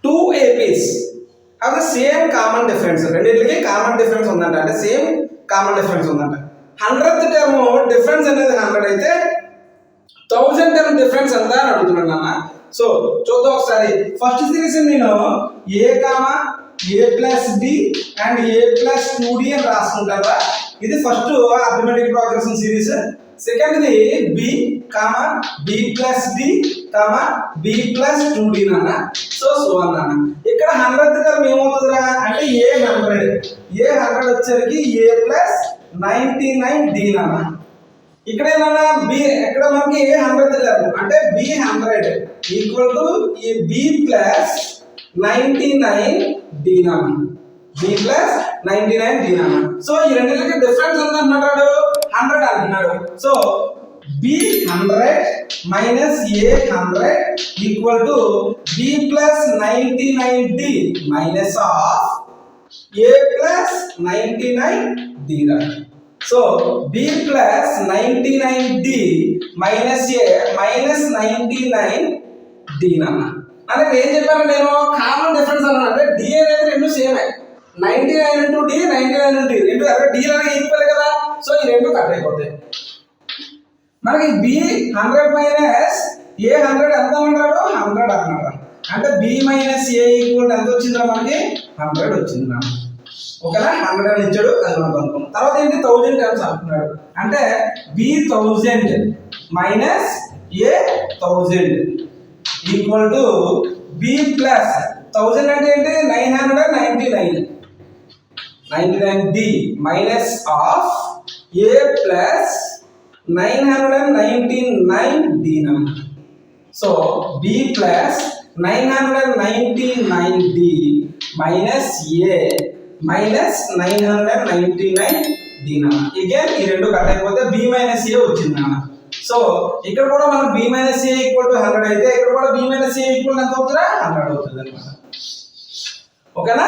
2 APs have the same common difference. రెండిటికి common difference ఉందంట, అంటే సేమ్ కామన్ డిఫరెన్స్ ఉందంట. 100th టర్మ్ డిఫరెన్స్ అనేది 100 అయితే 1000 టర్మ్ డిఫరెన్స్ ఎంత అని అడుగుతున్నాను నాన్న. సో చూద్దాం ఒకసారి. ఫస్ట్ సిరీస్ నేను a comma a plus d and a plus 2d అని రాసుకుంటారా. ఇది ఫస్ట్ అర్థమెటిక్ ప్రోగ్రెషన్ సిరీస్. సెకండ్ది b comma b plus d comma b plus 2d నాన్న. సో అన్న ఇక్కడ 100th టర్మ్ ఏమవుతుందిరా అంటే a100 వచ్చేసరికి a ప్లస్ 99d నాన్న. ఇక్కడ ఏమన్నా b ఇక్కడ మనకి 100th టర్మ్ అంటే b100 ఈక్వల్ టు ఈ b ప్లస్ 99d నాన్న. b ప్లస్ 99d నాన్న. సో ఈ రెండింటికి డిఫరెన్స్ ఎంత అంటున్నాడు? 100 అంటున్నాడు. So b100 minus a100 equal to b plus 99d minus of a plus 99d నాన్న. So b plus 99d minus a minus 99d నాన్న. అంటే ఏం చెప్పాను నేను? కామన్ డిఫరెన్స్ అన్నాను. అంటే d అనేది రెండు సేమే. 99 ఇంటూ d 99 ఇంటూ d రెండు అదే d లాగా ఈక్వల్ కదా. సో ఈ రెండు కట్ అయిపోతాయి. మనకి b100 మైనస్ a100 ఎంత అన్నాడు? 100 అన్నాడు. అంటే b మైనస్ a ఈక్వల్ ఎంత వచ్చిందా? మనకి 100 వచ్చింది నాన్న. ఓకేనా? 100 అని ఇచ్చాడు, అది మనం కనుక్కున్నాం. తర్వాత ఏంటి? 1000 టర్మ్స్ అంటున్నాడు. అంటే b1000 minus a1000 equal to b plus 1000 అంటే ఏంటి? 999d minus of a plus 999d నాన్న. So b plus 999d minus a minus 999d నాన్న. అగైన్ ఈ రెండు కట్ అయిపోతే b మైనస్ a వచ్చింది నాన్న. సో ఇక్కడ కూడా మనకు b minus a equal to 100 అయితే ఇక్కడ కూడా b మైనస్ a ఈక్వల్ ఎంత అవుతుందా? 100 అవుతుంది అన్నమాట. ఓకేనా?